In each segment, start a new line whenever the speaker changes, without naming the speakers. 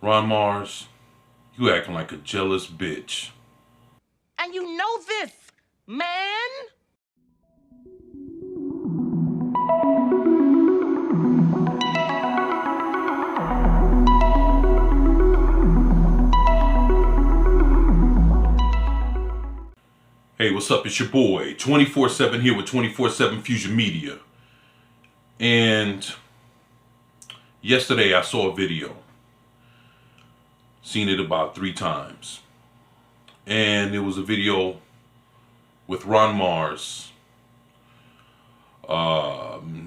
Ron Marz, you acting like a jealous bitch.
And you know this, man.
Hey, what's up? It's your boy, 24/7 here with 24/7 Fusion Media. And yesterday I saw a video. Seen it about 3 times. And it was a video with Ron Marz.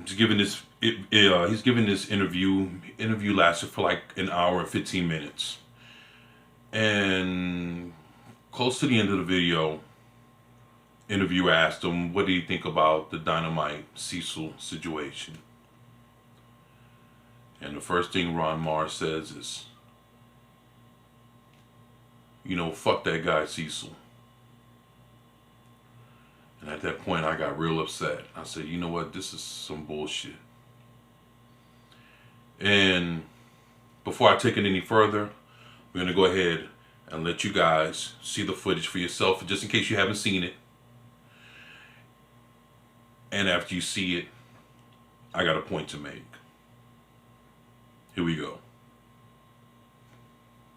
He's giving this interview. Interview lasted for like an hour and 15 minutes. And close to the end of the video, interviewer asked him, what do you think about the Dynamite Cecil situation? And the first thing Ron Marz says is, fuck that guy Cecil. And at that point I got real upset. I said, you know what, this is some bullshit. And before I take it any further, we're going to go ahead and let you guys see the footage for yourself, just in case you haven't seen it. And after you see it, I got a point to make. Here we go.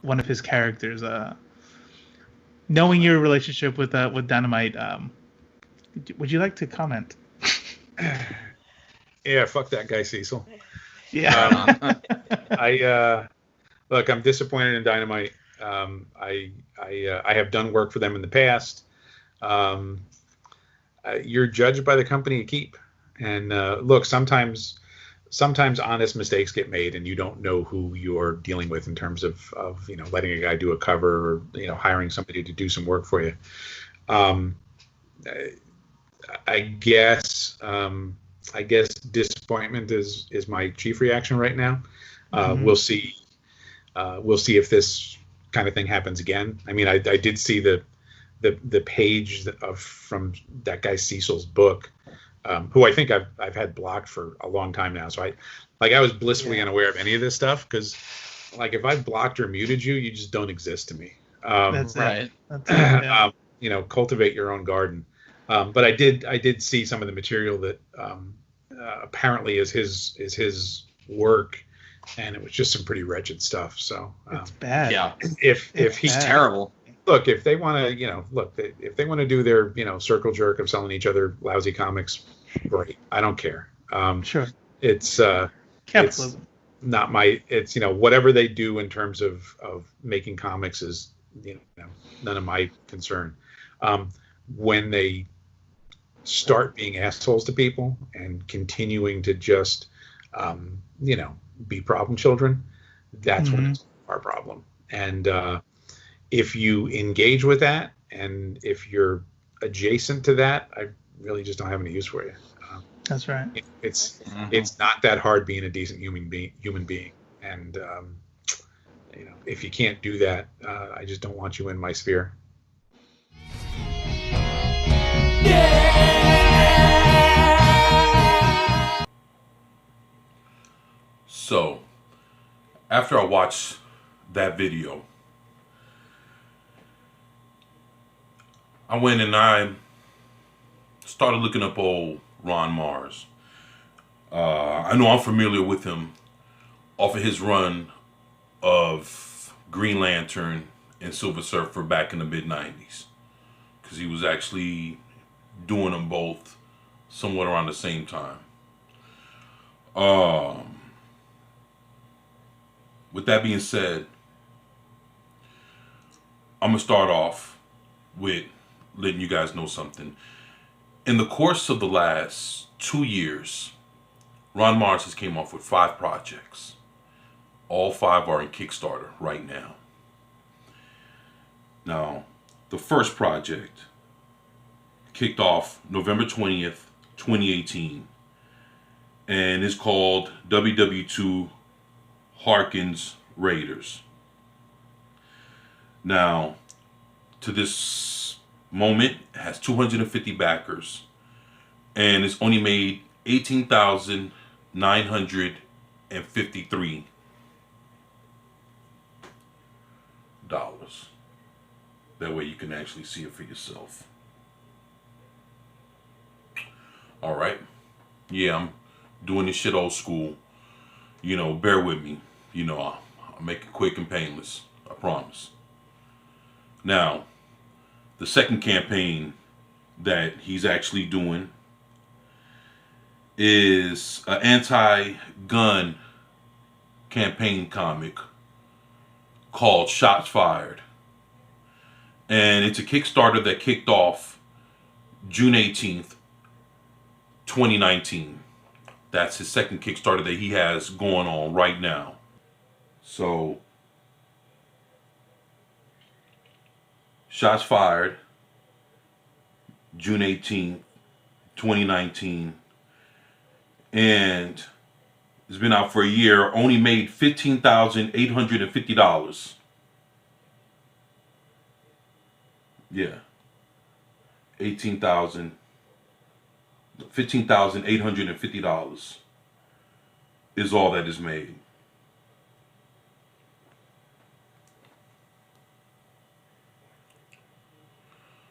One of his characters, knowing your relationship with Dynamite, would you like to comment?
Yeah, fuck that guy Cecil.
Yeah.
Look, I'm disappointed in Dynamite. I have done work for them in the past. You're judged by the company you keep, and look, sometimes honest mistakes get made, and you don't know who you're dealing with in terms of letting a guy do a cover or hiring somebody to do some work for you. I guess disappointment is my chief reaction right now. We'll see if this kind of thing happens again. I mean, I did see the page from that guy Cecil's book, who I think I've had blocked for a long time now. So I was blissfully unaware of any of this stuff, because if I've blocked or muted you, you just don't exist to me.
That's
right.
That's it, yeah.
Cultivate your own garden. But I did see some of the material that apparently is his work, and it was just some pretty wretched stuff. So
It's bad.
Yeah.
if
He's
he
terrible.
Look, if they want to, if they want to do their, circle jerk of selling each other lousy comics, great. I don't care.
Sure.
It's
Capitalism.
not my. It's whatever they do in terms of making comics is none of my concern. When they start being assholes to people and continuing to just be problem children, that's when it's our problem. And if you engage with that, and if you're adjacent to that, I really just don't have any use for you.
That's right.
It's not that hard being a decent human being, and if you can't do that, I just don't want you in my sphere.
So, after I watched that video, I went and I started looking up old Ron Marz. I know I'm familiar with him off of his run of Green Lantern and Silver Surfer back in the mid-90s. Because he was actually doing them both somewhat around the same time. With that being said, I'm going to start off with letting you guys know something. In the course of the last 2 years, Ron Marz has came off with 5 projects. All 5 are in Kickstarter right now. Now, the first project kicked off November 20th, 2018, and is called WW2 Harkins Raiders. Now, to this moment, it has 250 backers, and it's only made 18,953 That way you can actually see it for yourself. All right. Yeah, I'm doing this shit old school. Bear with me. I'll make it quick and painless. I promise. Now, the second campaign that he's actually doing is an anti-gun campaign comic called Shots Fired. And it's a Kickstarter that kicked off June 18th, 2019. That's his second Kickstarter that he has going on right now. So, Shots Fired, June 18th, 2019. And it's been out for a year, only made $15,850. Yeah. $15,850 is all that is made.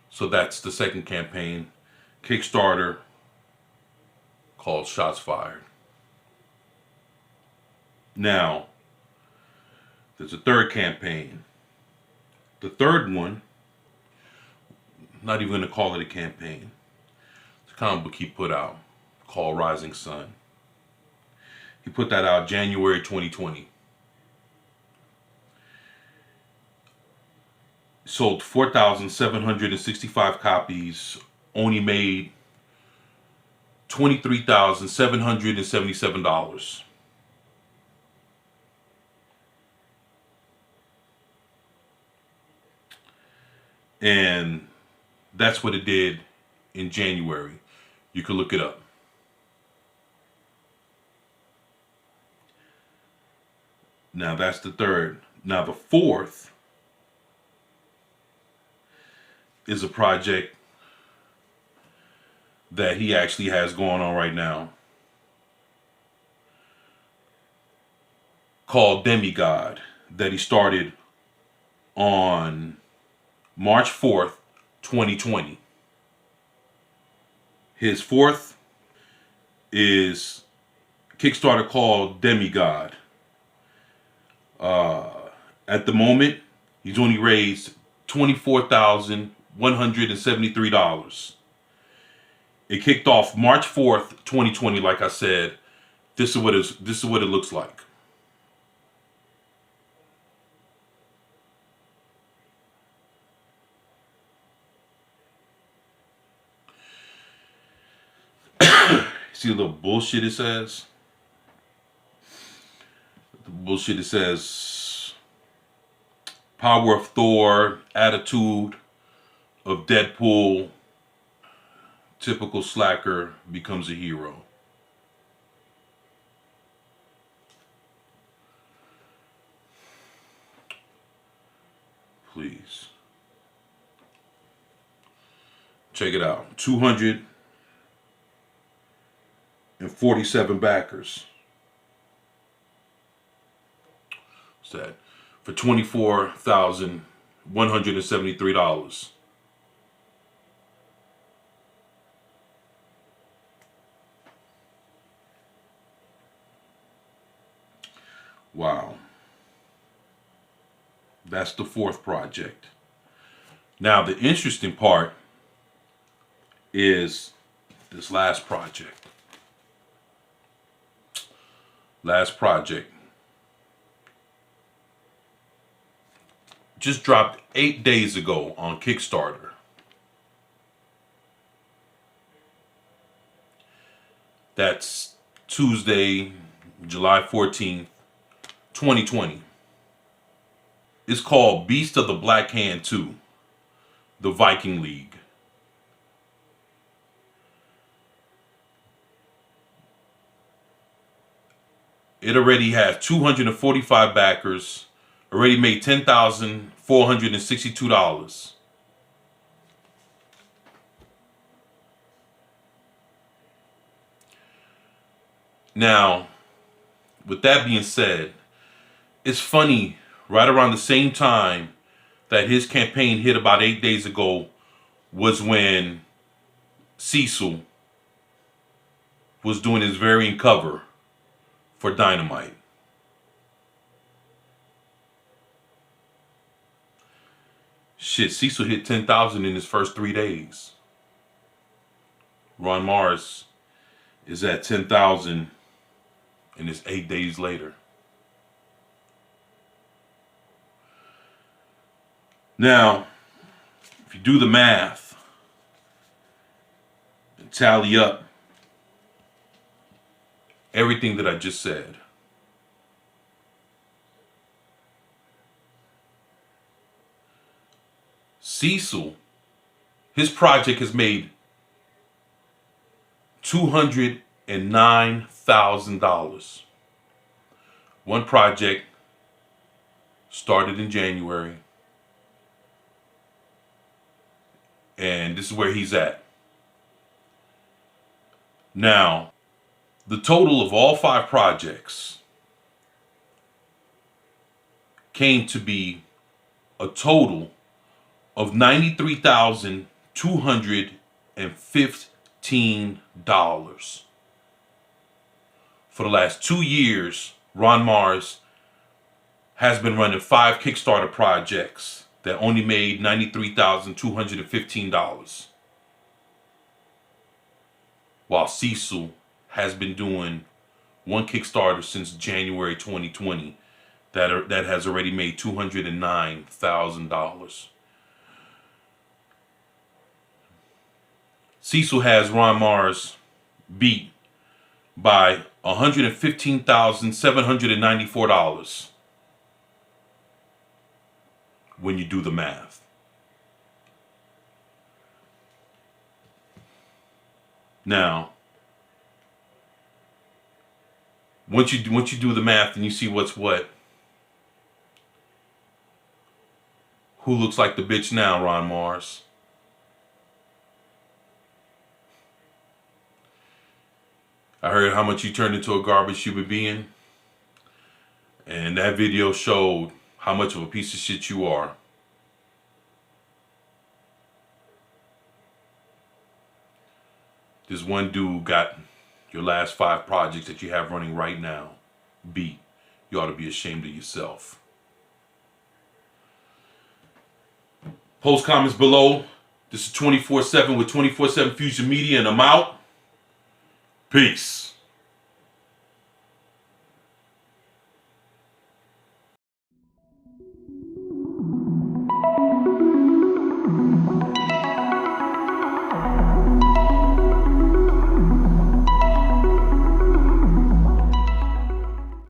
So that's the second campaign, Kickstarter, called Shots Fired. Now, there's a third campaign. The third one, not even going to call it a campaign. It's a comic book he put out called Rising Sun. He put that out January 2020. Sold 4,765 copies, only made $23,777. And that's what it did in January. You can look it up. Now that's the third. Now the fourth is a project that he actually has going on right now called Demigod, that he started on March 4th, 2020. His fourth is Kickstarter called Demigod. At the moment, he's only raised $24,173. It kicked off March 4th, 2020. Like I said, this is what it looks like. See the little bullshit it says? The bullshit it says, power of Thor, attitude of Deadpool, typical slacker becomes a hero. Please. Check it out. 247 backers. What's that? For $24,173. Wow. That's the fourth project. Now, the interesting part is this last project. Last project just dropped 8 days ago on Kickstarter. That's Tuesday, July 14th, 2020. It's called Beast of the Black Hand 2, The Viking League. It already has 245 backers, already made $10,462. Now, with that being said, it's funny, right around the same time that his campaign hit about 8 days ago was when Cecil was doing his variant cover for Dynamite. Shit, Cecil hit 10,000 in his first 3 days. Ron Marz is at 10,000 and it's 8 days later. Now, if you do the math and tally up everything that I just said, Cecil, his project has made $209,000. One project started in January, and this is where he's at. Now, the total of all 5 projects came to be a total of $93,215. For the last 2 years, Ron Marz has been running 5 Kickstarter projects that only made $93,215. While Cecil has been doing 1 Kickstarter since January 2020 that has already made $209,000. Cecil has Ron Marz beat by $115,794 when you do the math. Now, once you do the math and you see what's what, who looks like the bitch now, Ron Marz? I heard how much you turned into a garbage human being, and that video showed how much of a piece of shit you are. This one dude got your last 5 projects that you have running right now beat. You ought to be ashamed of yourself. Post comments below. This is 24/7 with 24/7 Fusion Media, and I'm out. Peace.